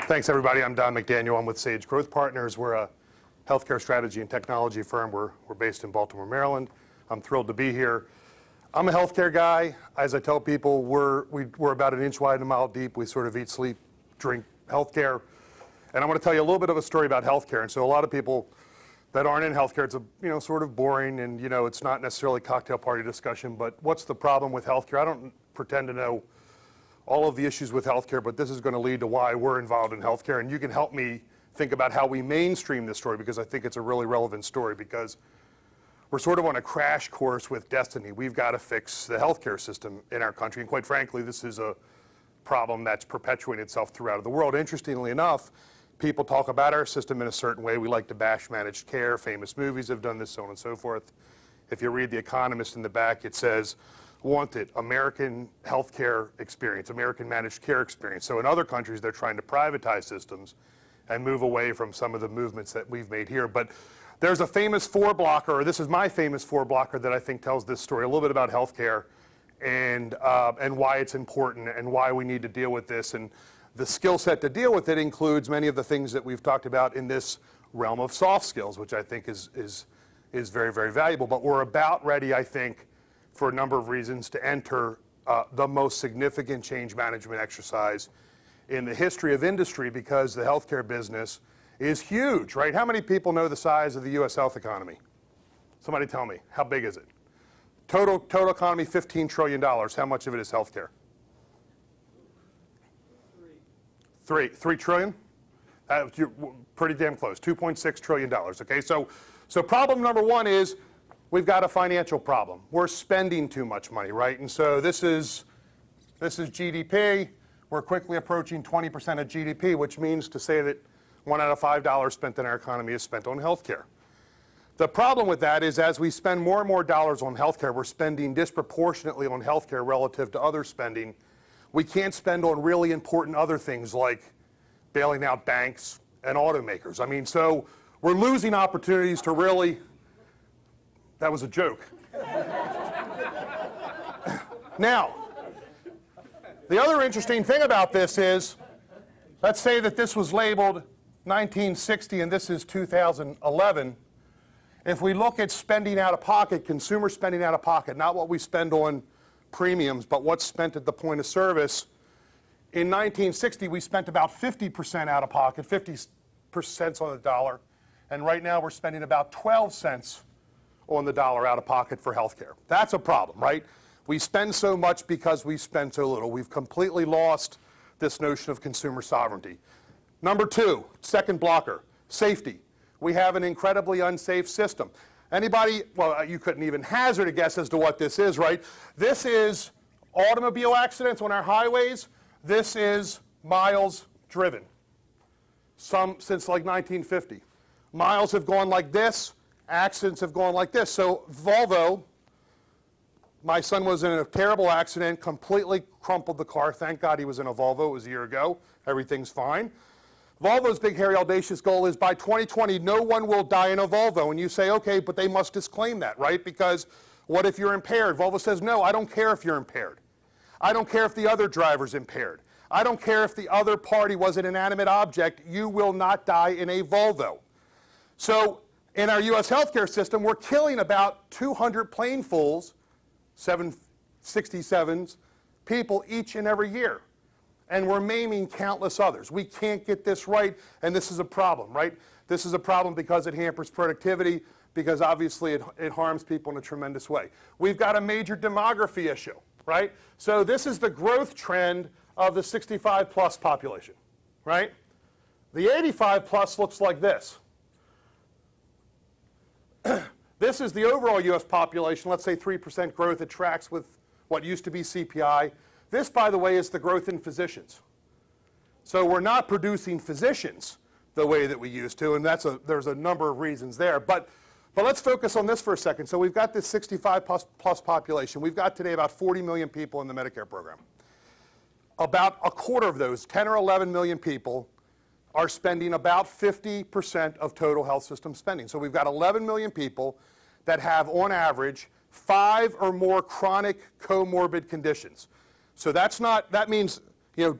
Thanks, everybody. I'm Don McDaniel. I'm with Sage Growth Partners. We're a healthcare strategy and technology firm. We're based in Baltimore, Maryland. I'm thrilled to be here. I'm a healthcare guy. As I tell people, we're about an inch wide and a mile deep. We sort of eat, sleep, drink healthcare. And I want to tell you a little bit of a story about healthcare. And so a lot of people that aren't in healthcare, it's sort of boring, and it's not necessarily cocktail party discussion. But what's the problem with healthcare? I don't pretend to know all of the issues with healthcare, but this is going to lead to why we're involved in healthcare. And you can help me think about how we mainstream this story, because I think it's a really relevant story, because we're sort of on a crash course with destiny. We've got to fix the healthcare system in our country. And quite frankly, this is a problem that's perpetuating itself throughout the world. Interestingly enough, people talk about our system in a certain way. We like to bash managed care. Famous movies have done this, so on and so forth. If you read The Economist in the back, it says, wanted American healthcare experience, American managed care experience. So in other countries, they're trying to privatize systems and move away from some of the movements that we've made here. But there's a famous four-blocker, or this is my famous four-blocker, that I think tells this story a little bit about healthcare and why it's important and why we need to deal with this. And the skill set to deal with it includes many of the things that we've talked about in this realm of soft skills, which I think is very, very valuable. But we're about ready, I think, for a number of reasons, to enter the most significant change management exercise in the history of industry, because the healthcare business is huge, right? How many people know the size of the U.S. health economy? Somebody tell me, how big is it? Total economy, $15 trillion. How much of it is healthcare? $3 trillion? You're pretty damn close, $2.6 trillion, okay? So problem number one is, we've got a financial problem. We're spending too much money, right? And so this is GDP. We're quickly approaching 20% of GDP, which means to say that 1 out of $5 spent in our economy is spent on healthcare. The problem with that is, as we spend more and more dollars on healthcare, we're spending disproportionately on healthcare relative to other spending. We can't spend on really important other things like bailing out banks and automakers. I mean, so we're losing opportunities to really. That was a joke. Now, the other interesting thing about this is, let's say that this was labeled 1960 and this is 2011. If we look at spending out of pocket, consumer spending out of pocket, not what we spend on premiums, but what's spent at the point of service, in 1960 we spent about 50% out of pocket, 50 cents on the dollar, and right now we're spending about 12 cents on the dollar out of pocket for healthcare. That's a problem, right? We spend so much because we spend so little. We've completely lost this notion of consumer sovereignty. Number two, second blocker, safety. We have an incredibly unsafe system. Anybody, well, you couldn't even hazard a guess as to what this is, right? This is automobile accidents on our highways. This is miles driven. Some since like 1950. Miles have gone like this. Accidents have gone like this. So Volvo, my son was in a terrible accident, completely crumpled the car. Thank God he was in a Volvo. It was a year ago. Everything's fine. Volvo's big, hairy, audacious goal is by 2020, no one will die in a Volvo. And you say, okay, but they must disclaim that, right? Because what if you're impaired? Volvo says, no, I don't care if you're impaired. I don't care if the other driver's impaired. I don't care if the other party was an inanimate object. You will not die in a Volvo. So in our U.S. healthcare system, we're killing about 200 planefuls, 767s, people each and every year. And we're maiming countless others. We can't get this right, and this is a problem, right? This is a problem because it hampers productivity, because obviously it harms people in a tremendous way. We've got a major demography issue, right? So this is the growth trend of the 65-plus population, right? The 85-plus looks like this. This is the overall U.S. population, let's say 3% growth. It tracks with what used to be CPI. This, by the way, is the growth in physicians. So we're not producing physicians the way that we used to, and there's a number of reasons there. But let's focus on this for a second. So we've got this 65-plus population. We've got today about 40 million people in the Medicare program. About a quarter of those, 10 or 11 million people, are spending about 50% of total health system spending. So we've got 11 million people that have, on average, 5 or more chronic comorbid conditions. So that means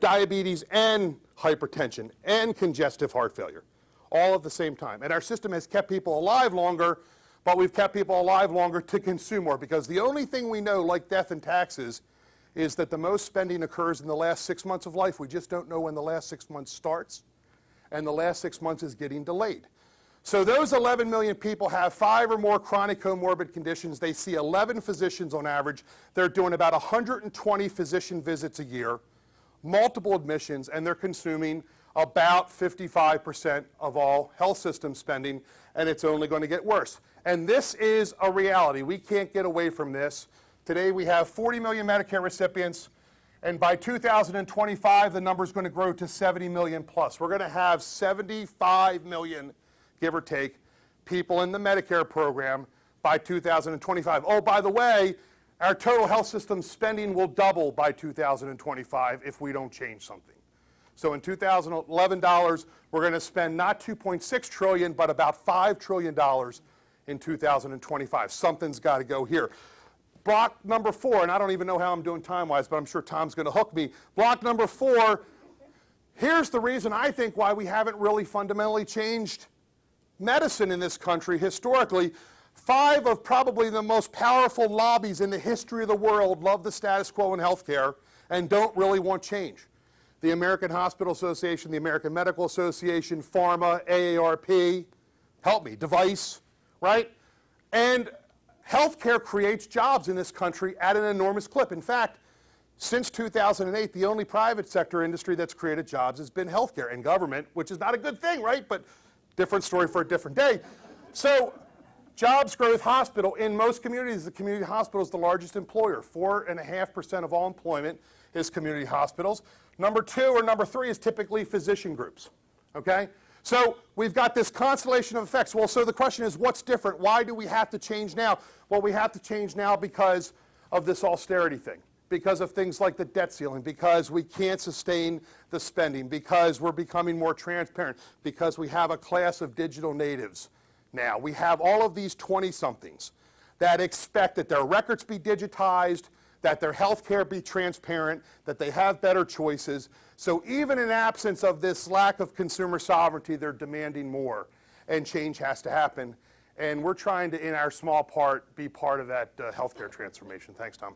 diabetes and hypertension, and congestive heart failure, all at the same time. And our system has kept people alive longer, but we've kept people alive longer to consume more, because the only thing we know, like death and taxes, is that the most spending occurs in the last 6 months of life. We just don't know when the last 6 months starts, and the last 6 months is getting delayed. So those 11 million people have 5 or more chronic comorbid conditions. They see 11 physicians on average. They're doing about 120 physician visits a year, multiple admissions, and they're consuming about 55% of all health system spending, and it's only going to get worse. And this is a reality. We can't get away from this. Today we have 40 million Medicare recipients, and by 2025 the number is going to grow to 70 million plus. We're going to have 75 million, give or take, people in the Medicare program by 2025. Oh, by the way, our total health system spending will double by 2025 if we don't change something. So in 2011 dollars, we're going to spend not 2.6 trillion, but about $5 trillion in 2025. Something's got to go here. Block number 4, and I don't even know how I'm doing time-wise, but I'm sure Tom's going to hook me. Block number 4, here's the reason I think why we haven't really fundamentally changed medicine in this country historically. 5 of probably the most powerful lobbies in the history of the world love the status quo in healthcare and don't really want change. The American Hospital Association, the American Medical Association, Pharma, AARP, help me, Device, right? And healthcare creates jobs in this country at an enormous clip. In fact, since 2008, the only private sector industry that's created jobs has been healthcare and government, which is not a good thing, right? But different story for a different day. So jobs growth hospital, in most communities, the community hospital is the largest employer. 4.5% of all employment is community hospitals. Number 2 or number 3 is typically physician groups, okay? So we've got this constellation of effects. Well, so the question is, what's different? Why do we have to change now? Well, we have to change now because of this austerity thing, because of things like the debt ceiling, because we can't sustain the spending, because we're becoming more transparent, because we have a class of digital natives now. We have all of these 20-somethings that expect that their records be digitized, that their health care be transparent, that they have better choices. So even in absence of this lack of consumer sovereignty, they're demanding more, and change has to happen. And we're trying to, in our small part, be part of that healthcare transformation. Thanks, Tom.